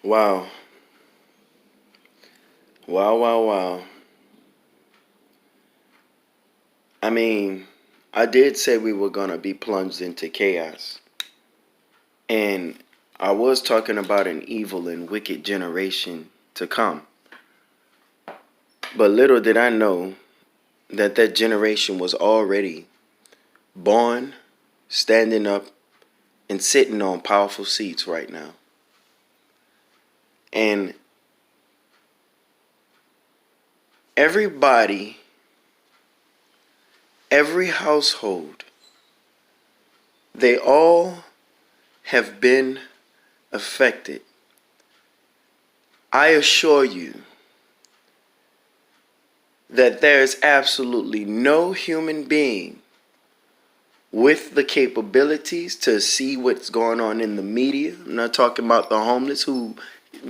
Wow. Wow, wow, wow. I mean, I did say we were going to be plunged into chaos. And I was talking about an evil and wicked generation to come. But little did I know that that generation was already born, standing up, and sitting on powerful seats right now. And everybody, every household, they all have been affected. I assure you that there is absolutely no human being with the capabilities to see what's going on in the media. I'm not talking about the homeless who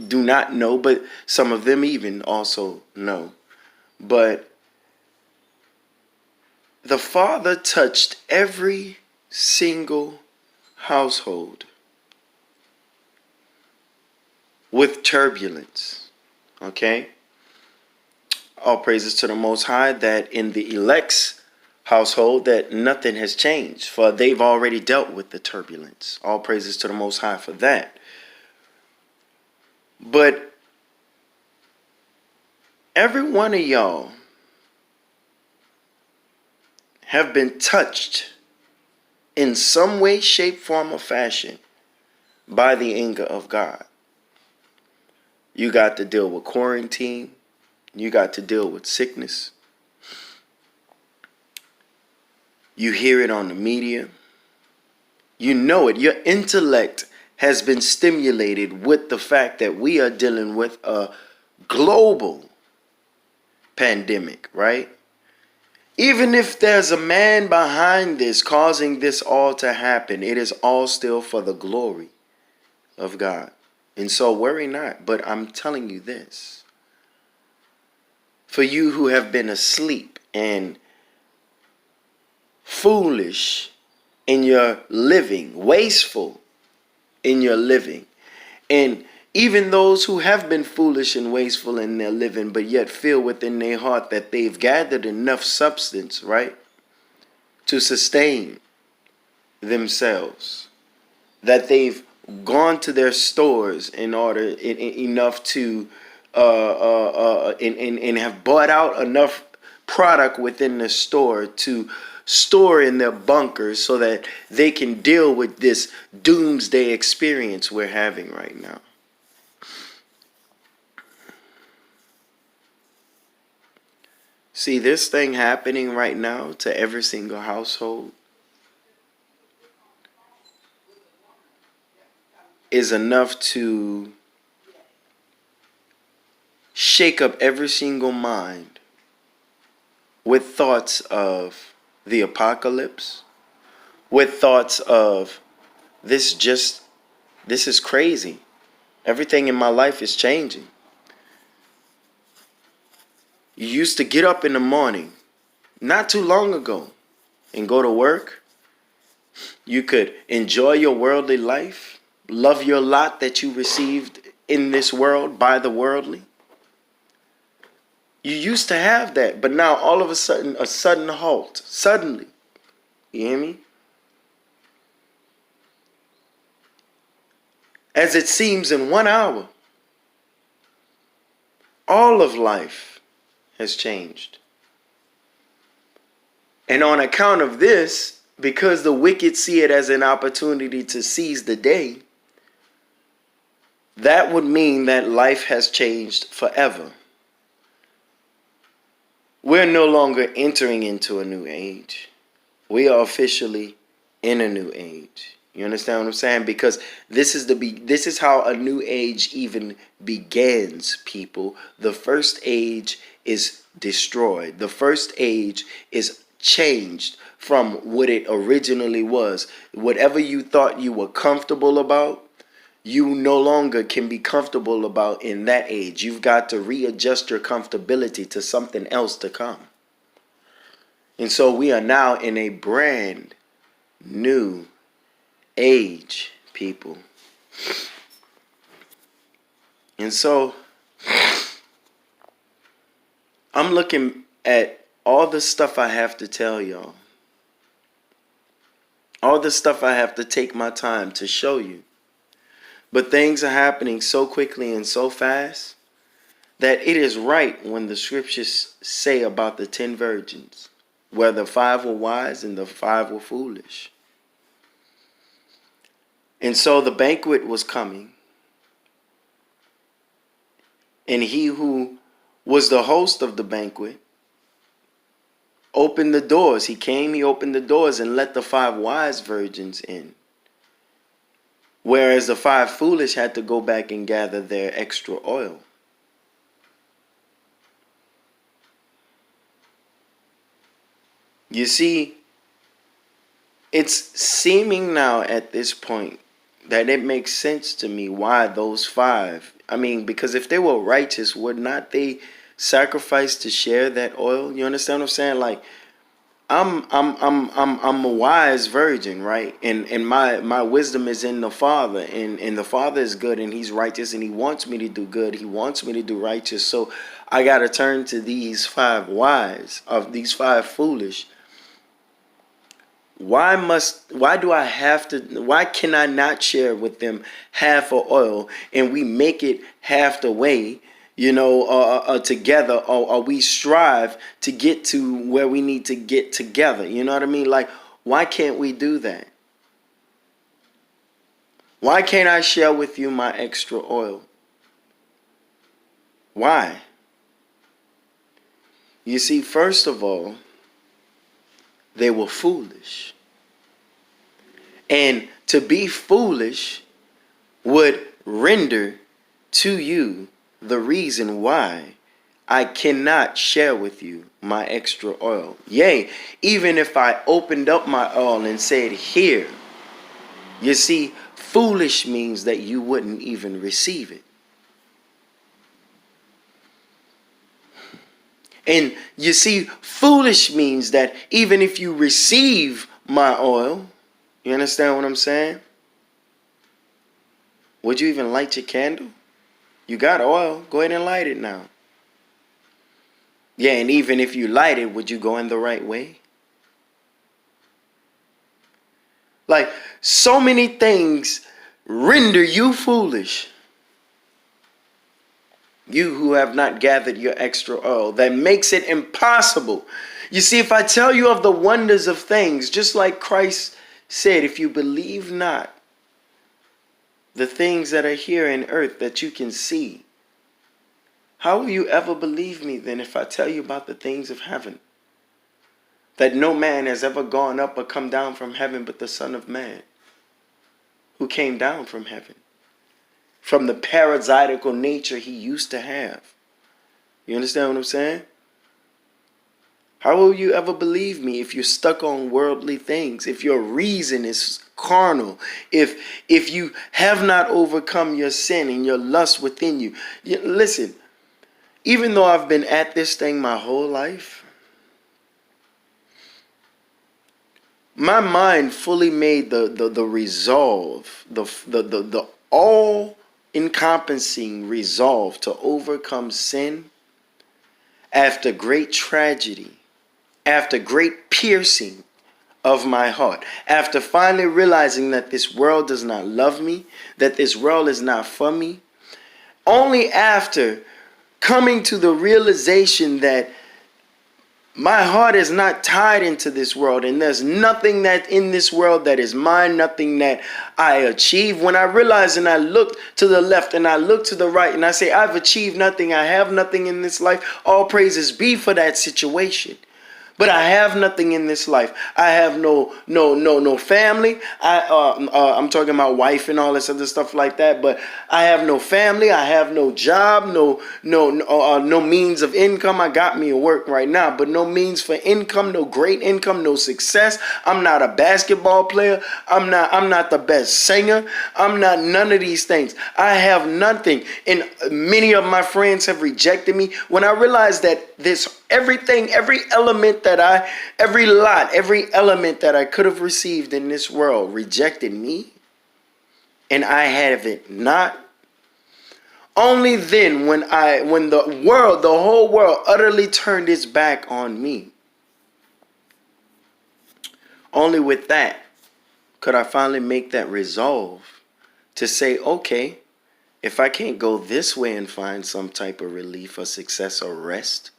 do not know, but some of them even also know. But the Father touched every single household with turbulence. Okay? All praises to the Most High that in the elect's household that nothing has changed, for they've already dealt with the turbulence. All praises to the Most High for that. But every one of y'all have been touched in some way, shape, form, or fashion by the anger of God. You got to deal with quarantine. You got to deal with sickness. You hear it on the media. You know it. Your intellect has been stimulated with the fact that we are dealing with a global pandemic, right? Even if there's a man behind this causing this all to happen, it is all still for the glory of God. And so worry not, but I'm telling you this. For you who have been asleep and foolish in your living, wasteful in your living, and even those who have been foolish and wasteful in their living, but yet feel within their heart that they've gathered enough substance, right, to sustain themselves, that they've gone to their stores in order enough to and have bought out enough product within the store to store in their bunkers so that they can deal with this doomsday experience we're having right now. See, this thing happening right now to every single household is enough to shake up every single mind with thoughts of the apocalypse, with thoughts of this is crazy. Everything in my life is changing. You used to get up in the morning, not too long ago, and go to work. You could enjoy your worldly life, love your lot that you received in this world by the worldly. You used to have that, but now all of a sudden halt. Suddenly. You hear me? As it seems in 1 hour, all of life has changed. And on account of this, because the wicked see it as an opportunity to seize the day, that would mean that life has changed forever. We're no longer entering into a new age. We are officially in a new age. You understand what I'm saying? Because this is how a new age even begins, people. The first age is destroyed. The first age is changed from what it originally was. Whatever you thought you were comfortable about, you no longer can be comfortable about in that age. You've got to readjust your comfortability to something else to come. And so we are now in a brand new age, people. And so I'm looking at all the stuff I have to tell y'all. All the stuff I have to take my time to show you. But things are happening so quickly and so fast that it is right when the scriptures say about the 10 virgins, where the 5 were wise and the 5 were foolish. And so the banquet was coming. And he who was the host of the banquet opened the doors. He opened the doors and let the 5 wise virgins in. Whereas the 5 foolish had to go back and gather their extra oil. You see, it's seeming now at this point that it makes sense to me why those 5. I mean, because if they were righteous, would not they sacrifice to share that oil? You understand what I'm saying? Like, I'm a wise virgin, right? And my wisdom is in the Father, and the Father is good and he's righteous and he wants me to do good. He wants me to do righteous. So I got to turn to these 5 wise of these 5 foolish. Why can I not share with them half of oil and we make it half the way, together, or we strive to get to where we need to get together? You know what I mean? Like, why can't we do that? Why can't I share with you my extra oil? Why? You see, first of all, they were foolish. And to be foolish would render to you the reason why I cannot share with you my extra oil. Yea, even if I opened up my oil and said, here, you see, foolish means that you wouldn't even receive it. And you see, foolish means that even if you receive my oil, you understand what I'm saying? Would you even light your candle? You got oil, go ahead and light it now. Yeah, and even if you light it, would you go in the right way? Like, so many things render you foolish. You who have not gathered your extra oil, that makes it impossible. You see, if I tell you of the wonders of things, just like Christ said, if you believe not the things that are here in earth that you can see, how will you ever believe me then if I tell you about the things of heaven? That no man has ever gone up or come down from heaven but the Son of Man, who came down from heaven, from the parasitical nature he used to have. You understand what I'm saying? How will you ever believe me if you're stuck on worldly things, if your reason is carnal, if you have not overcome your sin and your lust within you? Listen, even though I've been at this thing my whole life, my mind fully made the resolve, the all-encompassing resolve to overcome sin after great tragedy, after great piercing of my heart, after finally realizing that this world does not love me, that this world is not for me, only after coming to the realization that my heart is not tied into this world, and there's nothing that in this world that is mine, nothing that I achieve. When I realize and I look to the left and I look to the right and I say, I've achieved nothing, I have nothing in this life, all praises be for that situation. But I have nothing in this life. I have no family. I'm talking about wife and all this other stuff like that. But I have no family. I have no job. No means of income. I got me a work right now, but no means for income. No great income. No success. I'm not a basketball player. I'm not the best singer. I'm not none of these things. I have nothing, and many of my friends have rejected me. When I realized that this everything, every element every element that I could have received in this world rejected me, and I have it not. Only then, when the world, the whole world, utterly turned its back on me, only with that could I finally make that resolve to say, okay, if I can't go this way and find some type of relief or success or rest,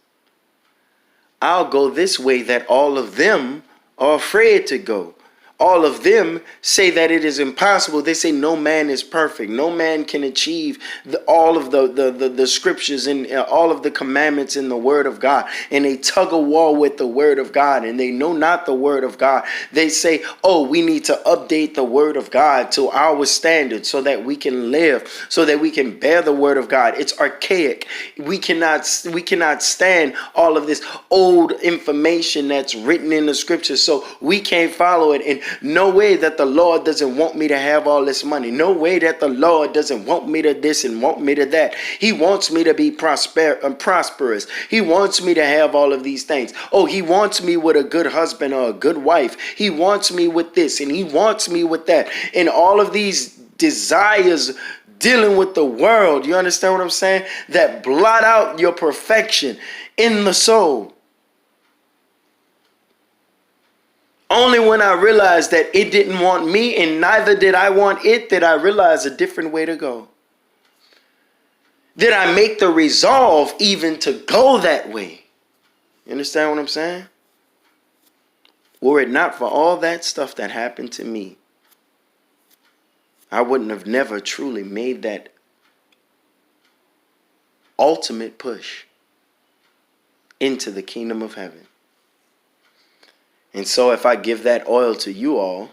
I'll go this way that all of them are afraid to go. All of them say that it is impossible. They say no man is perfect. No man can achieve all of the scriptures and all of the commandments in the word of God. And they tug a war with the word of God, and they know not the word of God. They say, oh, we need to update the word of God to our standards so that we can live, so that we can bear the word of God. It's archaic. We cannot stand all of this old information that's written in the scriptures, so we can't follow it. And no way that the Lord doesn't want me to have all this money. No way that the Lord doesn't want me to this and want me to that. He wants me to be prosperous. He wants me to have all of these things. Oh, he wants me with a good husband or a good wife. He wants me with this and he wants me with that. And all of these desires dealing with the world, you understand what I'm saying? That blot out your perfection in the soul. Only when I realized that it didn't want me and neither did I want it, did I realize a different way to go. Did I make the resolve even to go that way? You understand what I'm saying? Were it not for all that stuff that happened to me, I wouldn't have never truly made that ultimate push into the kingdom of heaven. And so if I give that oil to you all,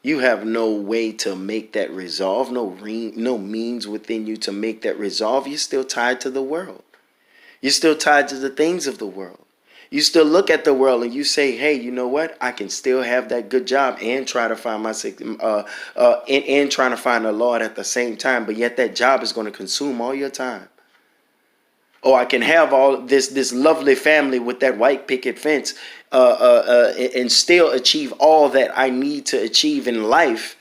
you have no way to make that resolve, no means within you to make that resolve. You're still tied to the world. You're still tied to the things of the world. You still look at the world and you say, hey, you know what? I can still have that good job and try to find and trying to find the Lord at the same time. But yet that job is going to consume all your time. Oh, I can have all this lovely family with that white picket fence and still achieve all that I need to achieve in life.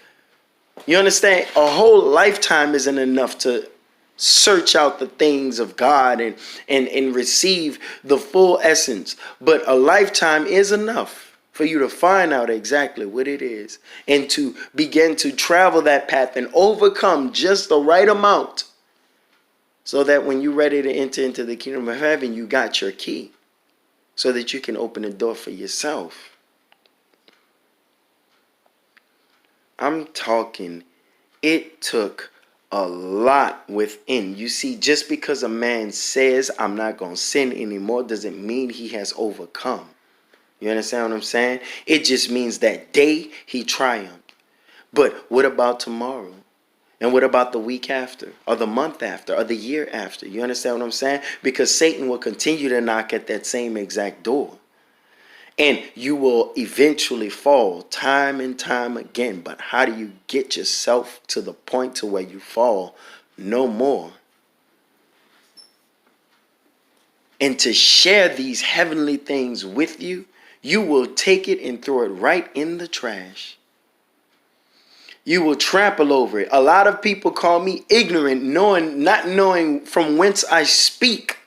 You understand? A whole lifetime isn't enough to search out the things of God and receive the full essence. But a lifetime is enough for you to find out exactly what it is and to begin to travel that path and overcome just the right amount. So that when you're ready to enter into the kingdom of heaven, you got your key. So that you can open the door for yourself. I'm talking, it took a lot within. You see, just because a man says, I'm not going to sin anymore, doesn't mean he has overcome. You understand what I'm saying? It just means that day he triumphed. But what about tomorrow? And what about the week after, or the month after, or the year after? You understand what I'm saying? Because Satan will continue to knock at that same exact door. And you will eventually fall time and time again. But how do you get yourself to the point to where you fall no more? And to share these heavenly things with you, you will take it and throw it right in the trash. You will trample over it. A lot of people call me ignorant, not knowing from whence I speak.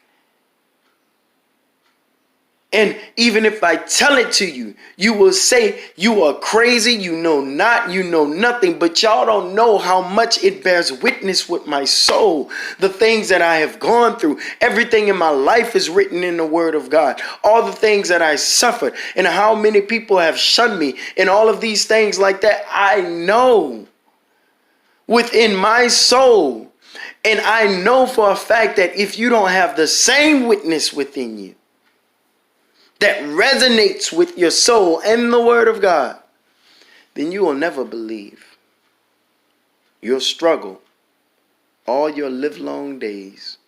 And even if I tell it to you, you will say you are crazy, you know nothing, but y'all don't know how much it bears witness with my soul. The things that I have gone through, everything in my life is written in the word of God. All the things that I suffered and how many people have shunned me and all of these things like that, I know within my soul. And I know for a fact that if you don't have the same witness within you, that resonates with your soul and the word of God, then you will never believe. You'll struggle all your livelong days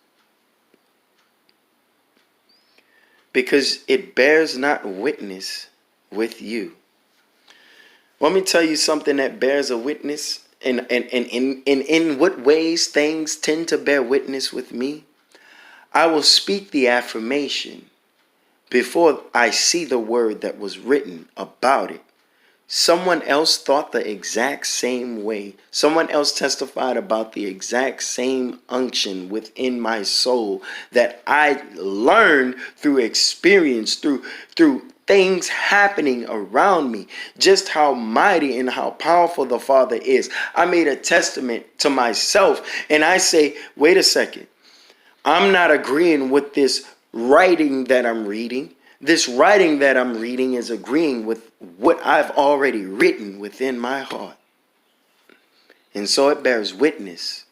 because it bears not witness with you. Let me tell you something that bears a witness and in what ways things tend to bear witness with me. I will speak the affirmation before I see the word that was written about it. someone else thought the exact same way. Someone else testified about the exact same unction within my soul that I learned through experience, through things happening around me, just how mighty and how powerful the Father is. I made a testament to myself, and I say, wait a second, I'm not agreeing with this writing that I'm reading. This writing that I'm reading is agreeing with what I've already written within my heart. And so it bears witness.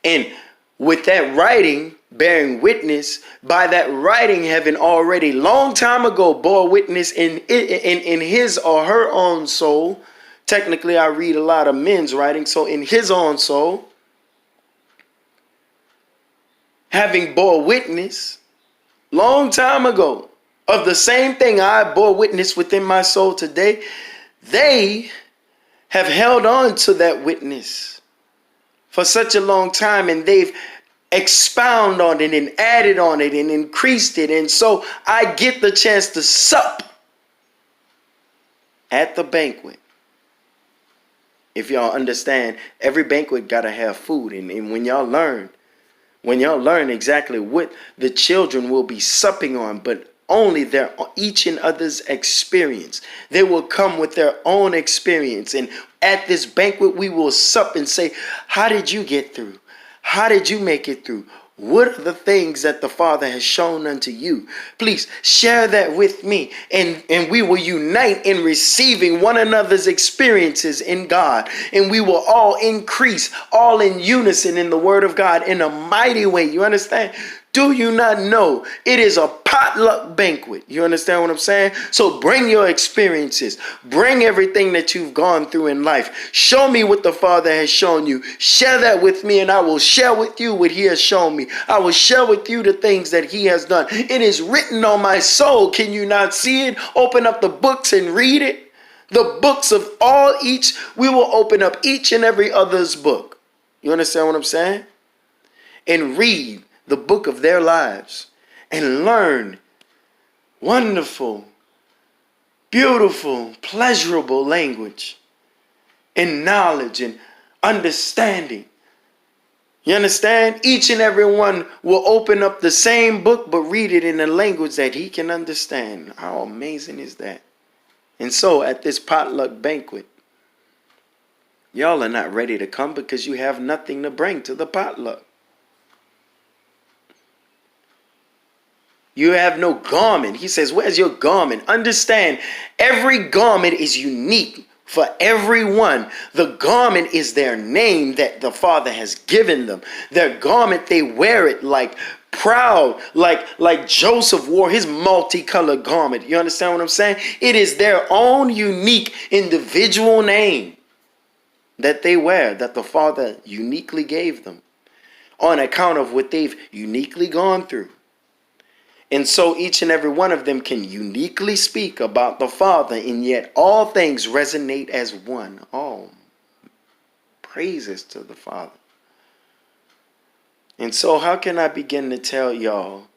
And with that writing bearing witness, by that writing having already long time ago bore witness in his or her own soul. Technically, I read a lot of men's writing. So in his own soul, having bore witness long time ago of the same thing I bore witness within my soul today, they have held on to that witness for such a long time, and they've expound on it and added on it and increased it. And so I get the chance to sup at the banquet. If y'all understand, every banquet got to have food. And when y'all learn exactly what the children will be supping on, but only their each and other's experience. They will come with their own experience. And at this banquet, we will sup and say, how did you get through? How did you make it through? What are the things that the Father has shown unto you? Please share that with me, and we will unite in receiving one another's experiences in God, and we will all increase, all in unison in the Word of God in a mighty way. You understand? Do you not know it is a potluck banquet? You understand what I'm saying? So bring your experiences. Bring everything that you've gone through in life. Show me what the Father has shown you. Share that with me, and I will share with you what He has shown me. I will share with you the things that He has done. It is written on my soul. Can you not see it? Open up the books and read it. The books of all each. We will open up each and every other's book. You understand what I'm saying? And read the book of their lives and learn wonderful, beautiful, pleasurable language and knowledge and understanding. You understand? Each and every one will open up the same book but read it in a language that he can understand. How amazing is that? And so at this potluck banquet, y'all are not ready to come because you have nothing to bring to the potluck. You have no garment. He says, where's your garment? Understand, every garment is unique for everyone. The garment is their name that the Father has given them. Their garment, they wear it like proud, like Joseph wore his multicolored garment. You understand what I'm saying? It is their own unique individual name that they wear, that the Father uniquely gave them on account of what they've uniquely gone through. And so each and every one of them can uniquely speak about the Father, and yet all things resonate as one. Oh, praises to the Father. And so how can I begin to tell y'all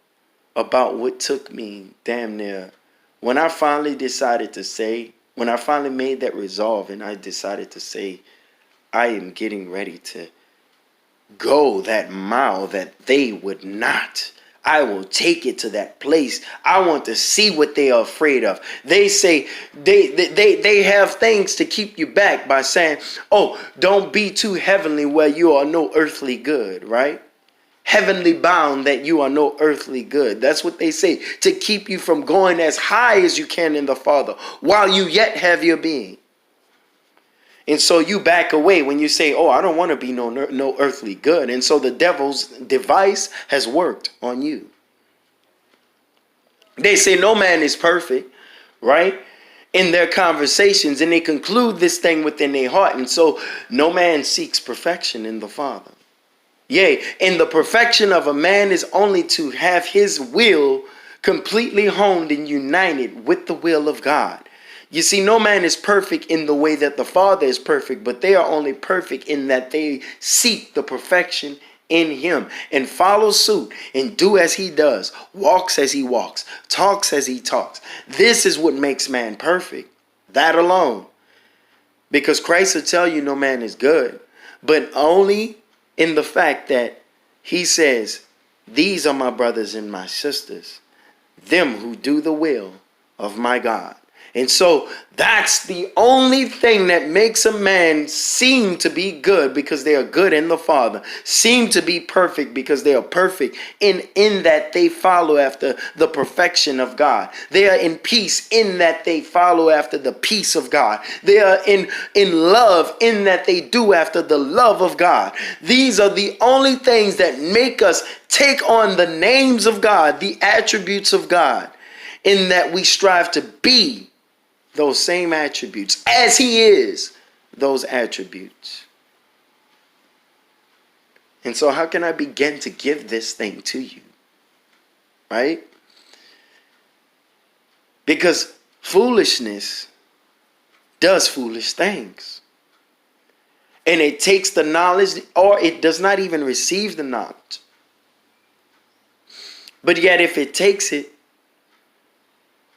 about what took me damn near when I finally decided to say, when I finally made that resolve and I decided to say, I am getting ready to go that mile that they would not. I will take it to that place. I want to see what they are afraid of. They say they have things to keep you back by saying, oh, don't be too heavenly where you are no earthly good, right? Heavenly bound that you are no earthly good. That's what they say, to keep you from going as high as you can in the Father while you yet have your being. And so you back away when you say, oh, I don't want to be no earthly good. And so the devil's device has worked on you. They say no man is perfect, right? In their conversations, and they conclude this thing within their heart. And so no man seeks perfection in the Father. Yea, and the perfection of a man is only to have his will completely honed and united with the will of God. You see, no man is perfect in the way that the Father is perfect, but they are only perfect in that they seek the perfection in him and follow suit and do as he does, walks as he walks, talks as he talks. This is what makes man perfect. That alone. Because Christ will tell you no man is good, but only in the fact that he says, these are my brothers and my sisters, them who do the will of my God. And so that's the only thing that makes a man seem to be good, because they are good in the Father, seem to be perfect because they are perfect in that they follow after the perfection of God. They are in peace in that they follow after the peace of God. They are in love in that they do after the love of God. These are the only things that make us take on the names of God, the attributes of God, in that we strive to be those same attributes as he is those attributes. And so how can I begin to give this thing to you? Right? Because foolishness does foolish things. And it takes the knowledge, or it does not even receive the knowledge. But yet if it takes it,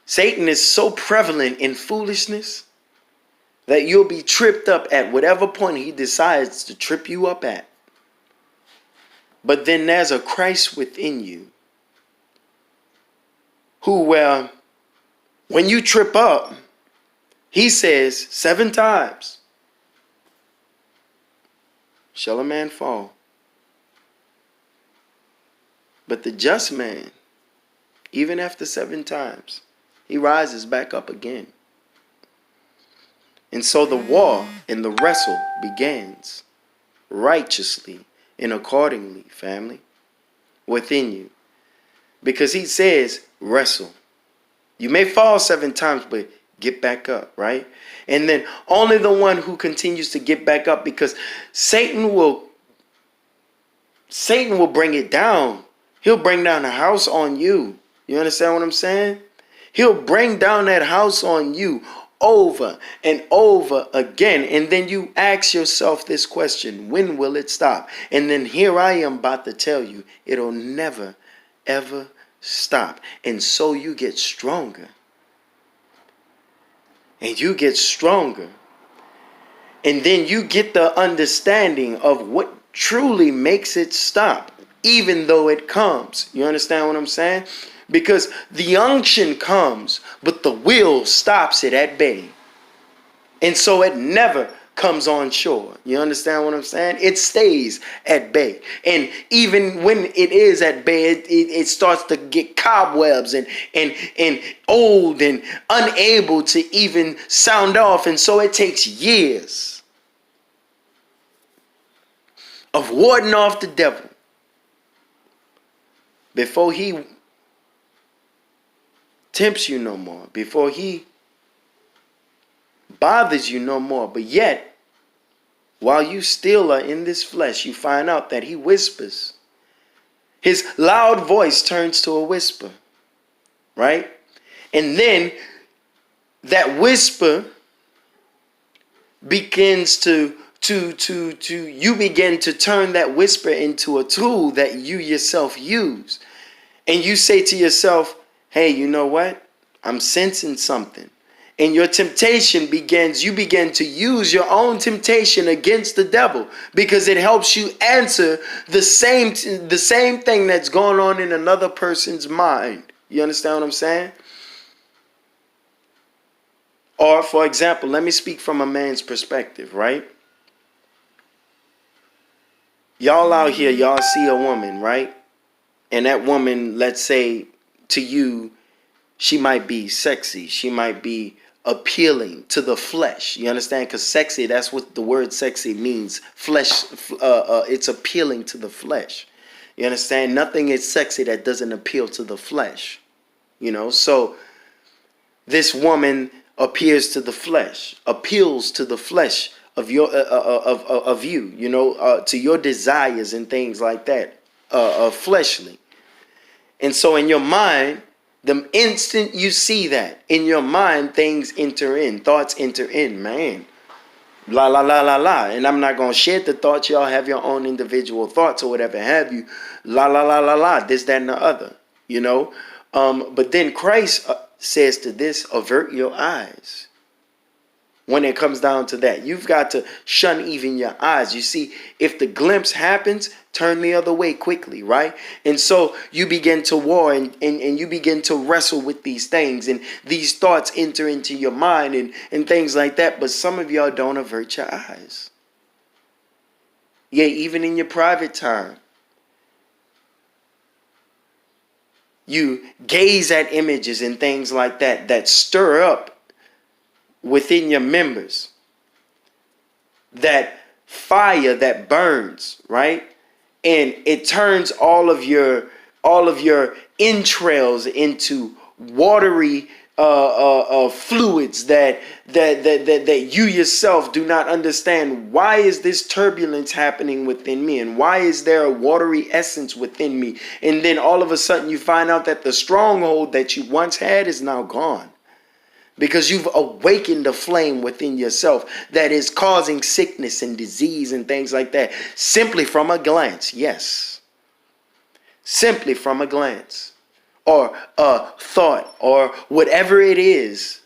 Satan is so prevalent in foolishness that you'll be tripped up at whatever point he decides to trip you up at. But then there's a Christ within you who, well, when you trip up, he says 7 times shall a man fall. But the just man, even after 7 times, he rises back up again. And so the war and the wrestle begins righteously and accordingly, family, within you. Because he says, wrestle. You may fall 7 times, but get back up, right? And then only the one who continues to get back up, because Satan will bring it down. He'll bring down a house on you. You understand what I'm saying? He'll bring down that house on you over and over again. And then you ask yourself this question: when will it stop? And then here I am about to tell you, it'll never, ever stop. And so you get stronger. And you get stronger. And then you get the understanding of what truly makes it stop, even though it comes. You understand what I'm saying? Because the unction comes, but the will stops it at bay. And so it never comes on shore. You understand what I'm saying? It stays at bay. And even when it is at bay, it starts to get cobwebs and old and unable to even sound off. And so it takes years of warding off the devil before he tempts you no more, before he bothers you no more. But yet, while you still are in this flesh, you find out that he whispers. His loud voice turns to a whisper, right? And then that whisper begins you begin to turn that whisper into a tool that you yourself use. And you say to yourself, hey, you know what? I'm sensing something. And your temptation begins, you begin to use your own temptation against the devil, because it helps you answer the same thing that's going on in another person's mind. You understand what I'm saying? Or, for example, let me speak from a man's perspective, right? Y'all out here, y'all see a woman, right? And that woman, let's say to you, she might be sexy. She might be appealing to the flesh. You understand? Because sexy, that's what the word sexy means. Flesh, it's appealing to the flesh. You understand? Nothing is sexy that doesn't appeal to the flesh. You know, so this woman appeals to the flesh of your of you, you know, to your desires and things like that, fleshly. And so in your mind, the instant you see that, in your mind, things enter in, thoughts enter in, man. La, la, la, la, la. And I'm not going to share the thoughts. Y'all have your own individual thoughts or whatever have you. La, la, la, la, la. This, that, and the other, you know. But then Christ says to this, avert your eyes. when it comes down to that. You've got to shun even your eyes. You see, if the glimpse happens, turn the other way quickly, right? And so you begin to war and you begin to wrestle with these things, and these thoughts enter into your mind and things like that. But some of y'all don't avert your eyes. Yeah, even in your private time. You gaze at images and things like that that stir up within your members that fire that burns, right? And it turns all of your entrails into watery fluids that you yourself do not understand. Why is this turbulence happening within me, and why is there a watery essence within me? And then all of a sudden you find out that the stronghold that you once had is now gone, because you've awakened a flame within yourself that is causing sickness and disease and things like that, simply from a glance. Yes, simply from a glance, or a thought, or whatever it is.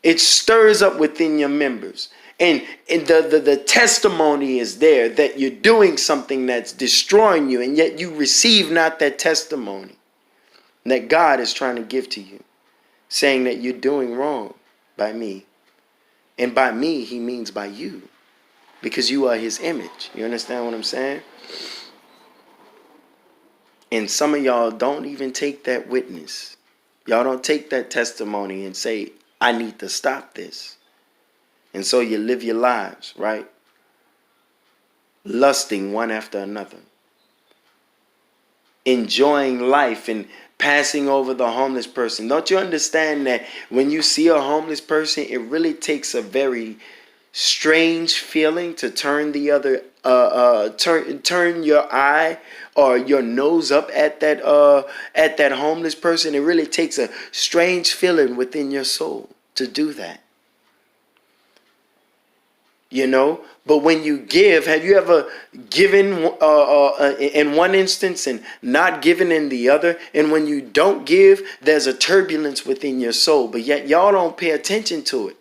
It stirs up within your members. And the testimony is there that you're doing something that's destroying you, and yet you receive not that testimony that God is trying to give to you, saying that you're doing wrong by me. And by me, he means by you, because you are his image. You understand what I'm saying? And some of y'all don't even take that witness. Y'all don't take that testimony and say, I need to stop this. And so you live your lives, right? Lusting one after another. Enjoying life and passing over the homeless person. Don't you understand that when you see a homeless person, it really takes a very strange feeling to turn the other turn your eye or your nose up at that homeless person? It really takes a strange feeling within your soul to do that. You know, but when you give, have you ever given in one instance and not given in the other? And when you don't give, there's a turbulence within your soul, but yet y'all don't pay attention to it.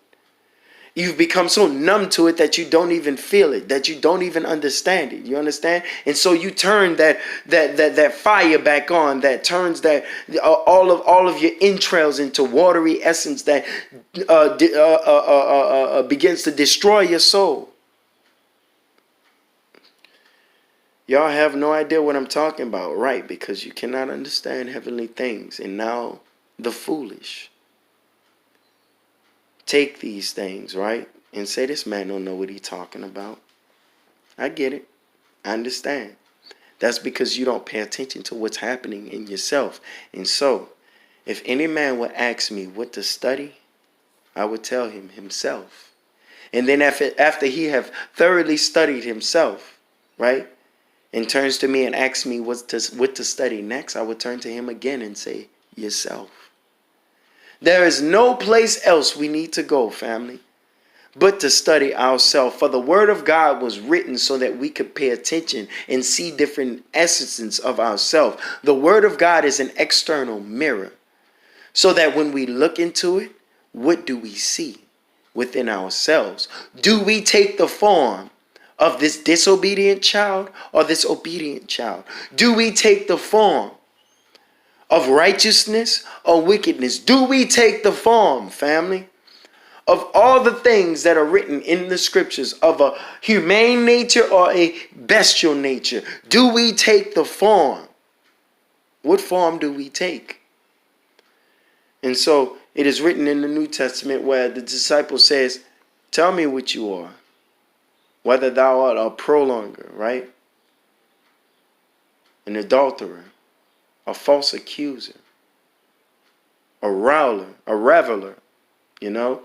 You've become so numb to it that you don't even feel it, that you don't even understand it. You understand? And so you turn that fire back on, that turns that all of your entrails into watery essence that begins to destroy your soul. Y'all have no idea what I'm talking about, right? Because you cannot understand heavenly things. And now the foolish take these things, right, and say, this man don't know what he's talking about. I get it. I understand. That's because you don't pay attention to what's happening in yourself. And so, if any man would ask me what to study, I would tell him himself. And then after he have thoroughly studied himself, right, and turns to me and asks me what to study next, I would turn to him again and say, yourself. There is no place else we need to go, family, but to study ourselves. For the word of God was written so that we could pay attention and see different essences of ourselves. The word of God is an external mirror, so that when we look into it, what do we see within ourselves? Do we take the form of this disobedient child or this obedient child? Do we take the form of righteousness or wickedness? Do we take the form, family, of all the things that are written in the scriptures, of a humane nature or a bestial nature? Do we take the form? What form do we take? And so it is written in the New Testament where the disciple says, tell me what you are, whether thou art a prolonger, right? An adulterer, a false accuser, a rowler, a reveler. You know,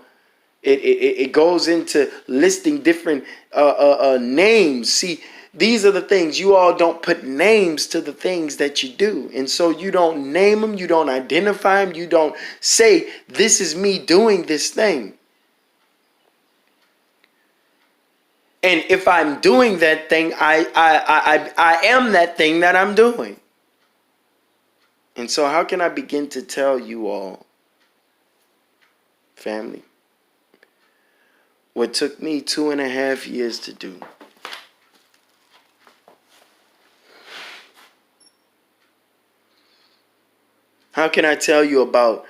it goes into listing different names. See, these are the things. You all don't put names to the things that you do. And so you don't name them. You don't identify them. You don't say, this is me doing this thing. And if I'm doing that thing, I am that thing that I'm doing. And so how can I begin to tell you all, family, what took me 2.5 years to do. How can I tell you about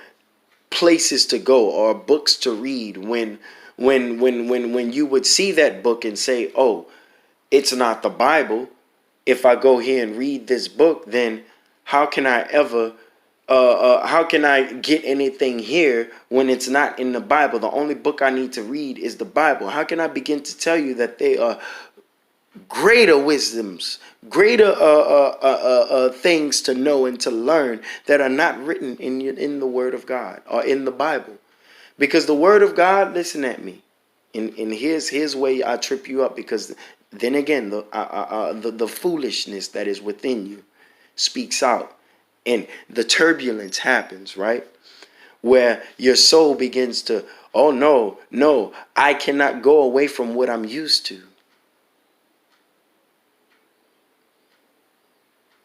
places to go or books to read when you would see that book and say, oh, it's not the Bible. If I go here and read this book, then how can I ever how can I get anything here when it's not in the Bible? The only book I need to read is the Bible. How can I begin to tell you that they are greater wisdoms, greater things to know and to learn that are not written in the Word of God or in the Bible? Because the Word of God, listen at me, and here's where I trip you up, because then again, the foolishness that is within you speaks out, and the turbulence happens, right? Where your soul begins to, oh no, I cannot go away from what I'm used to.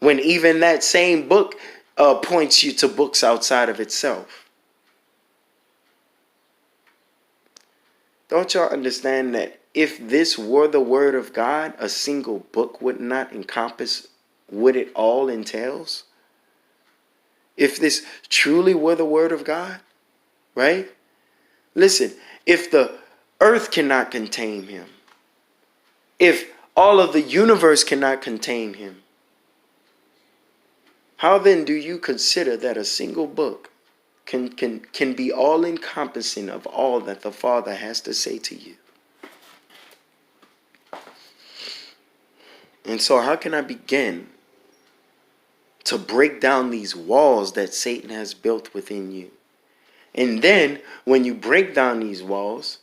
When even that same book points you to books outside of itself. Don't y'all understand that if this were the Word of God, a single book would not encompass what it all entails? If this truly were the Word of God, right? Listen, if the earth cannot contain him, if all of the universe cannot contain him, how then do you consider that a single book can be all encompassing of all that the Father has to say to you? And so how can I begin to break down these walls that Satan has built within you? And then when you break down these walls,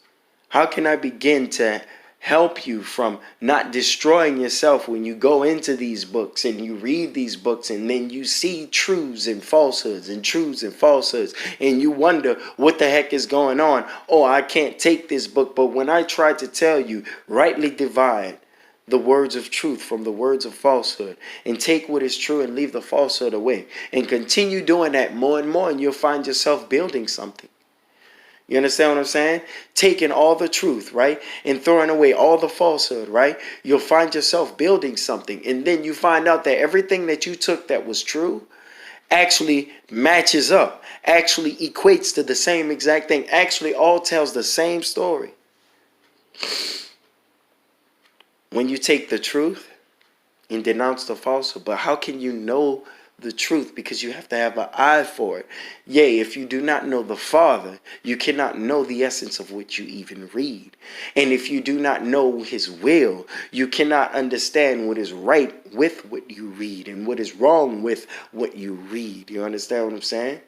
how can I begin to help you from not destroying yourself when you go into these books and you read these books and then you see truths and falsehoods and truths and falsehoods and you wonder what the heck is going on? Oh, I can't take this book. But when I try to tell you, rightly divide the words of truth from the words of falsehood, and take what is true and leave the falsehood away, and continue doing that more and more, and you'll find yourself building something. You understand what I'm saying? Taking all the truth, right, and throwing away all the falsehood, right? You'll find yourself building something, and then you find out that everything that you took that was true actually matches up, actually equates to the same exact thing, actually all tells the same story. When you take the truth and denounce the falsehood. But how can you know the truth? Because you have to have an eye for it. Yea, if you do not know the Father, you cannot know the essence of what you even read. And if you do not know his will, you cannot understand what is right with what you read and what is wrong with what you read. You understand what I'm saying?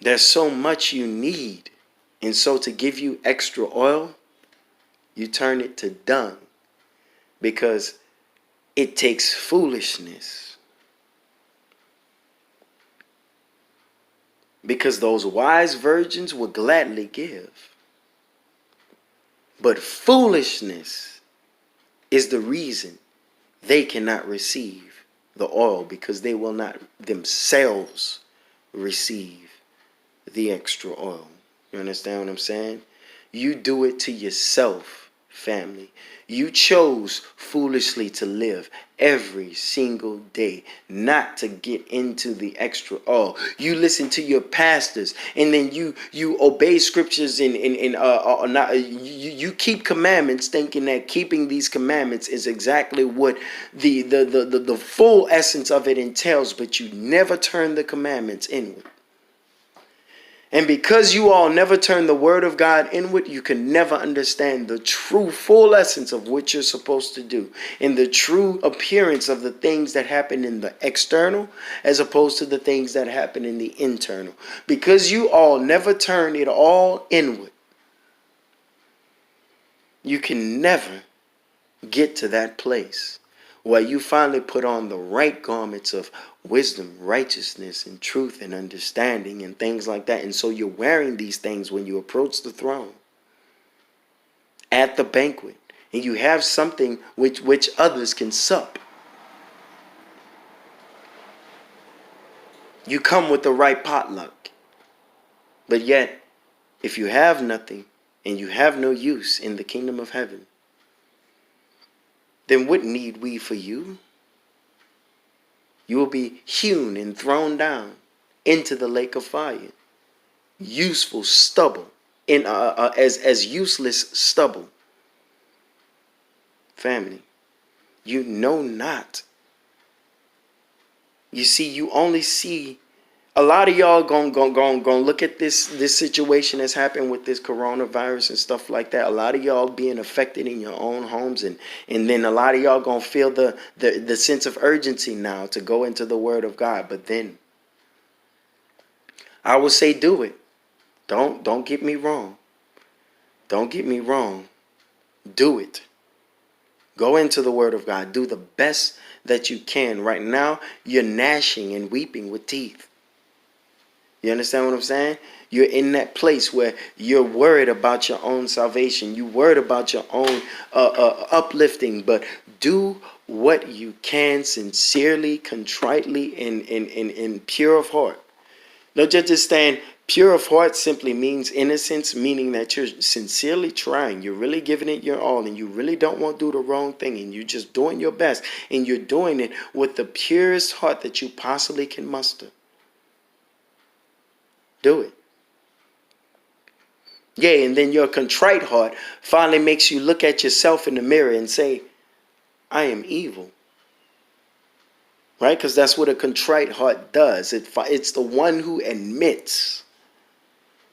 There's so much you need. And so to give you extra oil, you turn it to dung, because it takes foolishness. Because those wise virgins would gladly give. But foolishness is the reason they cannot receive the oil, because they will not themselves receive the extra oil. You understand what I'm saying? You do it to yourself, family. You chose foolishly to live every single day, not to get into the extra oil. You listen to your pastors, and then you obey scriptures you keep commandments, thinking that keeping these commandments is exactly what the full essence of it entails, but you never turn the commandments inward. And because you all never turn the word of God inward, you can never understand the true full essence of what you're supposed to do, and the true appearance of the things that happen in the external as opposed to the things that happen in the internal. Because you all never turn it all inward, you can never get to that place where you finally put on the right garments of wisdom, righteousness, and truth, and understanding, and things like that. And so you're wearing these things when you approach the throne at the banquet, and you have something which others can sup. You come with the right potluck, but yet If you have nothing and you have no use in the kingdom of heaven, then what need we for you? You will be hewn and thrown down into the lake of fire. Useful stubble, as useless stubble. Family, you know not. You see, you only see. A lot of y'all gonna look at this situation that's happened with this coronavirus and stuff like that. A lot of y'all being affected in your own homes, and then a lot of y'all gonna feel the sense of urgency now to go into the Word of God. But then I will say, do it. Don't get me wrong. Don't get me wrong. Do it. Go into the Word of God. Do the best that you can. Right now, you're gnashing and weeping with teeth. You understand what I'm saying? You're in that place where you're worried about your own salvation. You're worried about your own uplifting. But do what you can sincerely, contritely, and pure of heart. Don't just understand, pure of heart simply means innocence, meaning that you're sincerely trying. You're really giving it your all, and you really don't want to do the wrong thing, and you're just doing your best, and you're doing it with the purest heart that you possibly can muster. Do it. Yeah, and then your contrite heart finally makes you look at yourself in the mirror and say, I am evil. Right? Because that's what a contrite heart does. It's the one who admits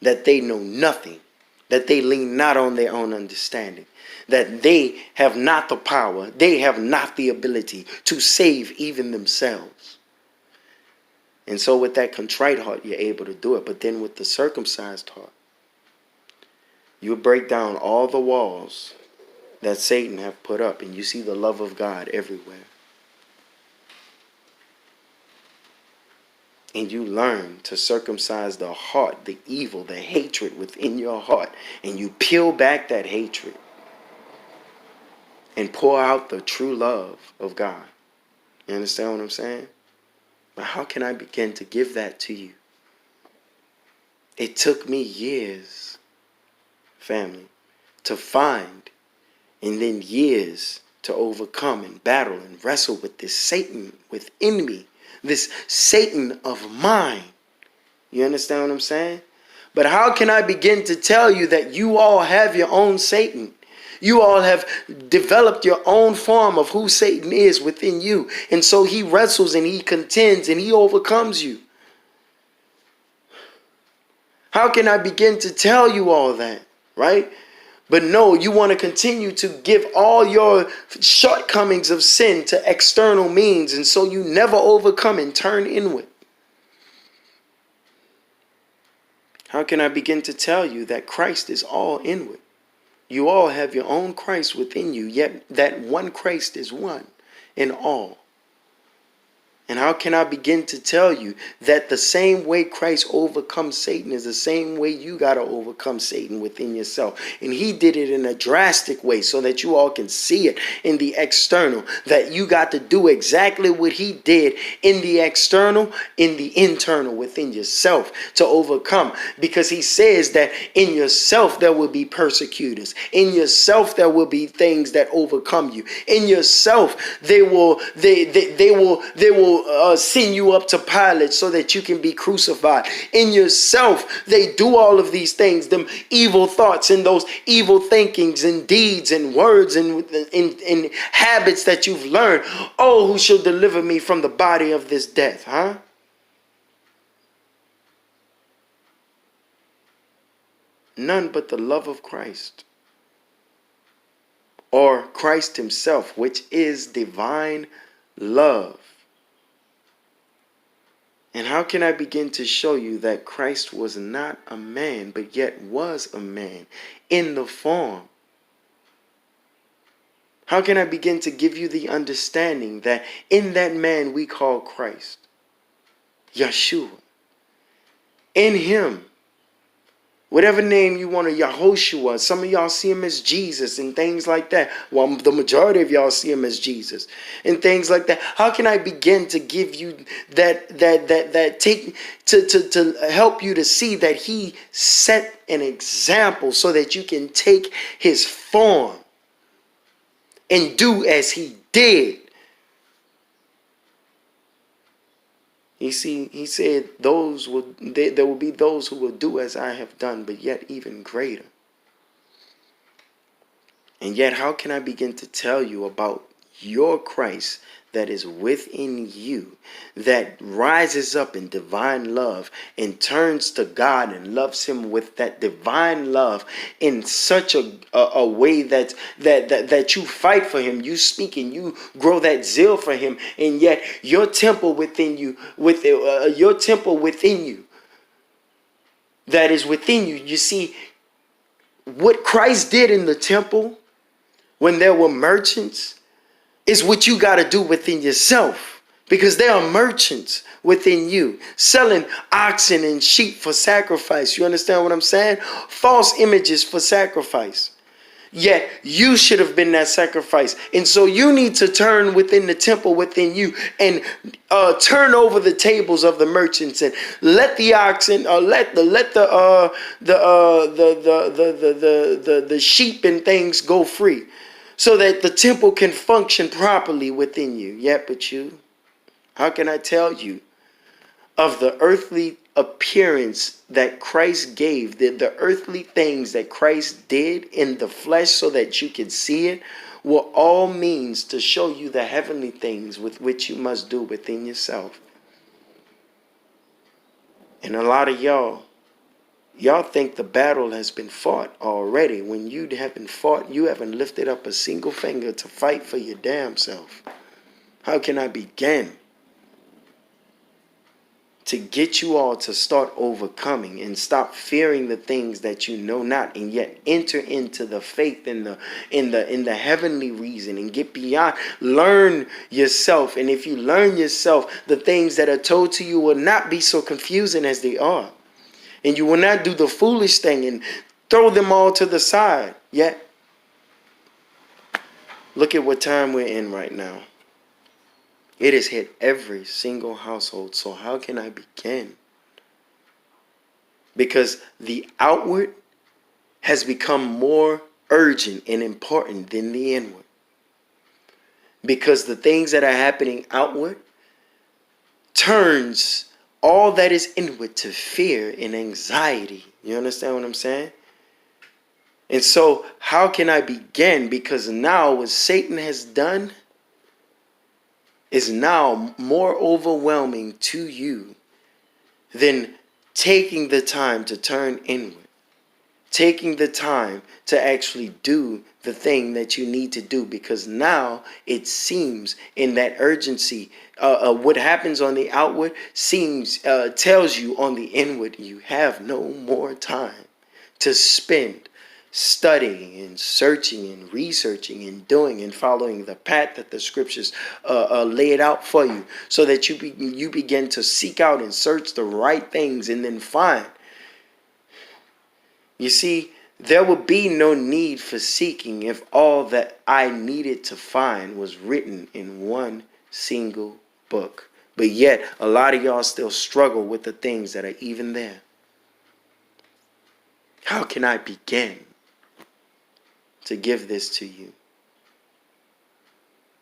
that they know nothing, that they lean not on their own understanding, that they have not the power, they have not the ability to save even themselves. And so with that contrite heart, you're able to do it. But then with the circumcised heart, you break down all the walls that Satan have put up, and you see the love of God everywhere. And you learn to circumcise the heart, the evil, the hatred within your heart. And you peel back that hatred and pour out the true love of God. You understand what I'm saying? But how can I begin to give that to you? It took me years, family, to find, and then years to overcome and battle and wrestle with this Satan within me. This Satan of mine. You understand what I'm saying? But how can I begin to tell you that you all have your own Satan? You all have developed your own form of who Satan is within you. And so he wrestles and he contends and he overcomes you. How can I begin to tell you all that? Right? But no, you want to continue to give all your shortcomings of sin to external means, and so you never overcome and turn inward. How can I begin to tell you that Christ is all inward? You all have your own Christ within you, yet that one Christ is one in all. And how can I begin to tell you that the same way Christ overcomes Satan is the same way you got to overcome Satan within yourself? And he did it in a drastic way so that you all can see it in the external, that you got to do exactly what he did in the external, in the internal within yourself to overcome. Because he says that in yourself there will be persecutors. In yourself there will be things that overcome you. In yourself they will send you up to Pilate so that you can be crucified. In yourself, they do all of these things, them evil thoughts and those evil thinkings and deeds and words and habits that you've learned. Oh, who shall deliver me from the body of this death, huh? None but the love of Christ, or Christ himself, which is divine love. And how can I begin to show you that Christ was not a man, but yet was a man in the form? How can I begin to give you the understanding that in that man we call Christ, Yeshua, in him Whatever name you want to, Yahoshua. Some of y'all see him as Jesus and things like that. Well, the majority of y'all see him as Jesus and things like that. How can I begin to give you that take to help you to see that he set an example so that you can take his form and do as he did? He said, there will be those who will do as I have done, but yet even greater. And yet, how can I begin to tell you about your Christ that is within you, that rises up in divine love and turns to God and loves him with that divine love in such a way that you fight for him, you speak and you grow that zeal for him, and yet your temple within you, your temple within you, that is within you. You see, what Christ did in the temple when there were merchants is what you got to do within yourself, because there are merchants within you selling oxen and sheep for sacrifice. You understand what I'm saying? False images for sacrifice. Yet you should have been that sacrifice. And so you need to turn within the temple within you and turn over the tables of the merchants and let the oxen let the sheep and things go free, so that the temple can function properly within you. Yet, but you, how can I tell you of the earthly appearance that Christ gave, the earthly things that Christ did in the flesh so that you could see it, were all means to show you the heavenly things with which you must do within yourself. And a lot of y'all think the battle has been fought already. When you haven't fought, you haven't lifted up a single finger to fight for your damn self. How can I begin to get you all to start overcoming and stop fearing the things that you know not, and yet enter into the faith in the heavenly reason and get beyond, learn yourself. And if you learn yourself, the things that are told to you will not be so confusing as they are. And you will not do the foolish thing and throw them all to the side. Yet, look at what time we're in right now. It has hit every single household. So how can I begin? Because the outward has become more urgent and important than the inward. Because the things that are happening outward turns all that is inward to fear and anxiety. You understand what I'm saying? And so how can I begin? Because now what Satan has done is now more overwhelming to you than taking the time to turn inward, taking the time to actually do the thing that you need to do. Because now it seems in that urgency, what happens on the outward tells you on the inward, you have no more time to spend studying and searching and researching and doing and following the path that the scriptures laid out for you, so that you begin to seek out and search the right things and then find. You see, there would be no need for seeking if all that I needed to find was written in one single book. But yet, a lot of y'all still struggle with the things that are even there. How can I begin to give this to you?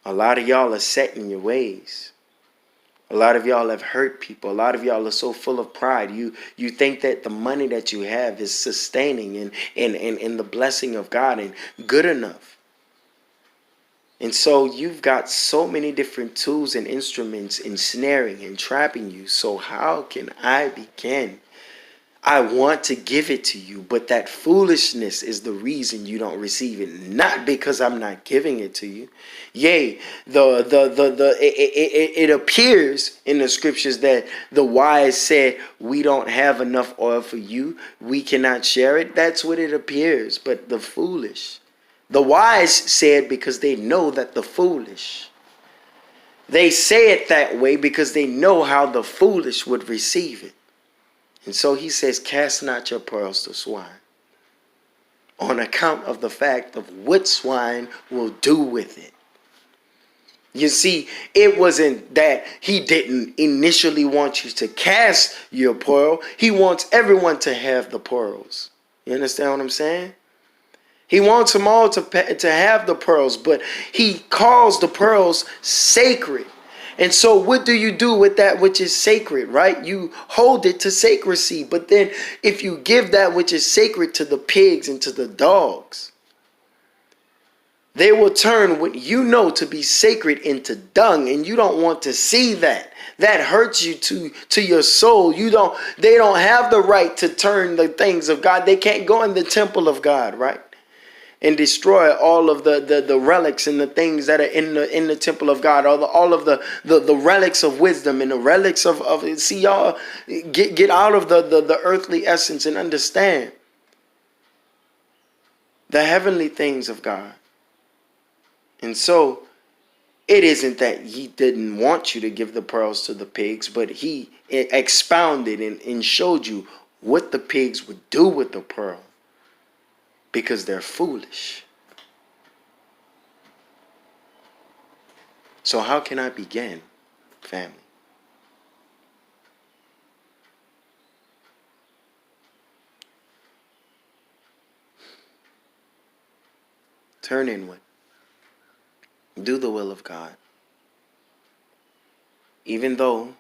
A lot of y'all are set in your ways. A lot of y'all have hurt people. A lot of y'all are so full of pride. You think that the money that you have is sustaining and the blessing of God and good enough. And so you've got so many different tools and instruments ensnaring and trapping you. So how can I begin? I want to give it to you, but that foolishness is the reason you don't receive it. Not because I'm not giving it to you. Yea, it appears in the scriptures that the wise said, we don't have enough oil for you, we cannot share it. That's what it appears. But the foolish, the wise said, because they know that the foolish, they say it that way because they know how the foolish would receive it. And so he says, cast not your pearls to swine, on account of the fact of what swine will do with it. You see, it wasn't that he didn't initially want you to cast your pearl. He wants everyone to have the pearls. You understand what I'm saying? He wants them all to have the pearls, but he calls the pearls sacred. And so what do you do with that which is sacred, right? You hold it to sacredcy. But then if you give that which is sacred to the pigs and to the dogs, they will turn what you know to be sacred into dung, and you don't want to see that. That hurts you to your soul. They don't have the right to turn the things of God. They can't go in the temple of God, right? And destroy all of the relics and the things that are in the temple of God, all of the relics of wisdom and the relics of see, y'all get out of the earthly essence and understand the heavenly things of God. And so it isn't that he didn't want you to give the pearls to the pigs, but he expounded and showed you what the pigs would do with the pearl, because they're foolish. So how can I begin, family? Turn inward. Do the will of God. Even though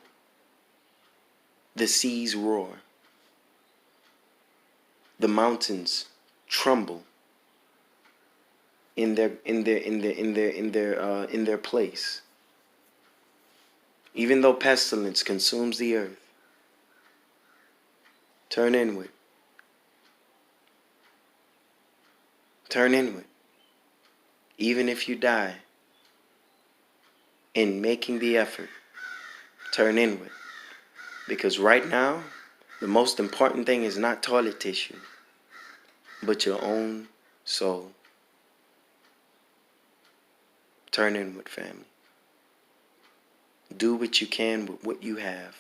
the seas roar, the mountains tremble in their place. Even though pestilence consumes the earth, turn inward. Turn inward. Even if you die in making the effort, turn inward. Because right now, the most important thing is not toilet tissue, but your own soul. Turn inward, family. Do what you can with what you have,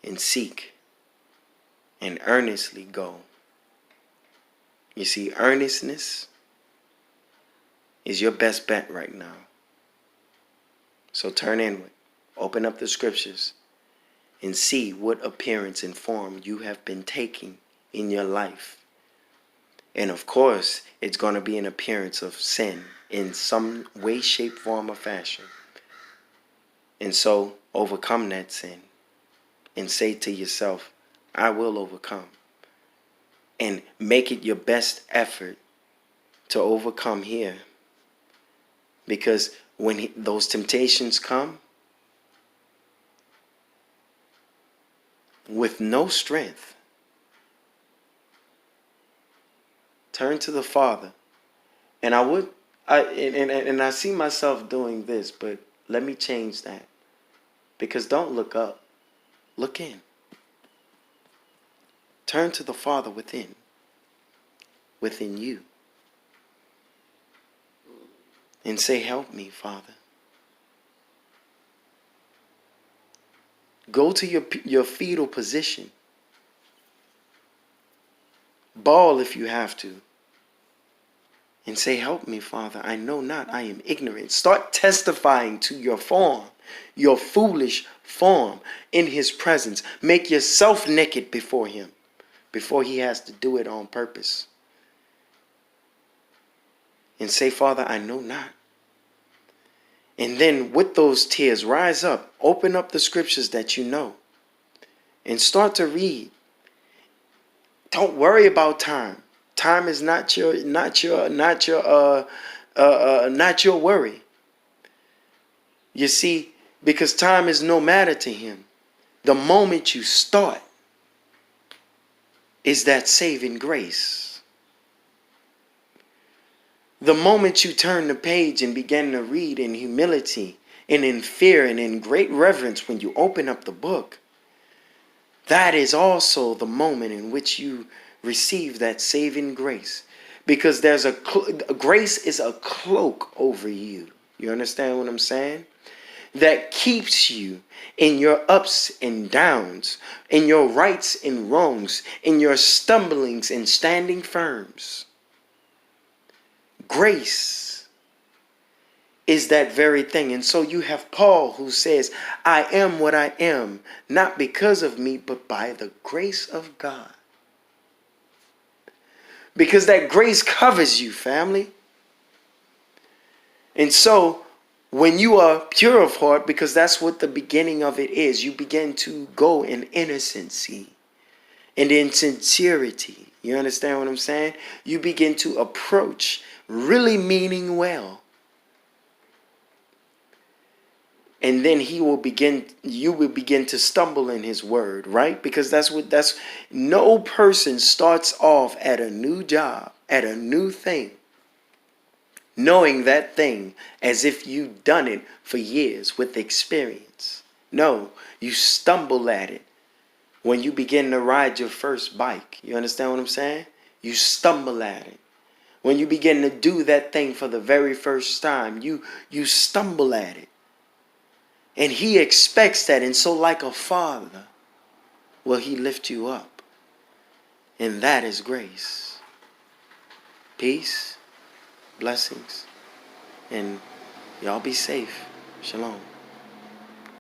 and seek and earnestly go. You see, earnestness is your best bet right now. So turn inward, open up the scriptures, and see what appearance and form you have been taking in your life. And of course, it's going to be an appearance of sin in some way, shape, form, or fashion. And so overcome that sin and say to yourself, I will overcome. And make it your best effort to overcome here. Because when those temptations come, with no strength, turn to the Father. And I see myself doing this, but let me change that. Because don't look up, look in. Turn to the Father within you. And say, help me, Father. Go to your fetal position. Bawl if you have to. And say, help me, Father. I know not, I am ignorant. Start testifying to your form, your foolish form in his presence. Make yourself naked before him, before he has to do it on purpose. And say, Father, I know not. And then with those tears, rise up, open up the scriptures that you know, and start to read. Don't worry about time. Time is not your worry. You see, because time is no matter to him. The moment you start is that saving grace. The moment you turn the page and begin to read in humility and in fear and in great reverence when you open up the book, that is also the moment in which you receive that saving grace. Because there's grace is a cloak over you. You understand what I'm saying? that keeps you in your ups and downs, in your rights and wrongs, in your stumblings and standing firms. Grace is that very thing. And so you have Paul who says, I am what I am, not because of me, but by the grace of God. Because that grace covers you, family. And so when you are pure of heart, because that's what the beginning of it is, you begin to go in innocency and in sincerity. You understand what I'm saying? You begin to approach really meaning well. And then you will begin to stumble in his word, right? Because no person starts off at a new job, at a new thing, knowing that thing as if you've done it for years with experience. No, you stumble at it when you begin to ride your first bike. You understand what I'm saying? You stumble at it. When you begin to do that thing for the very first time, you stumble at it. And he expects that. And so like a father, will he lift you up. And that is grace. Peace, blessings, and y'all be safe. Shalom.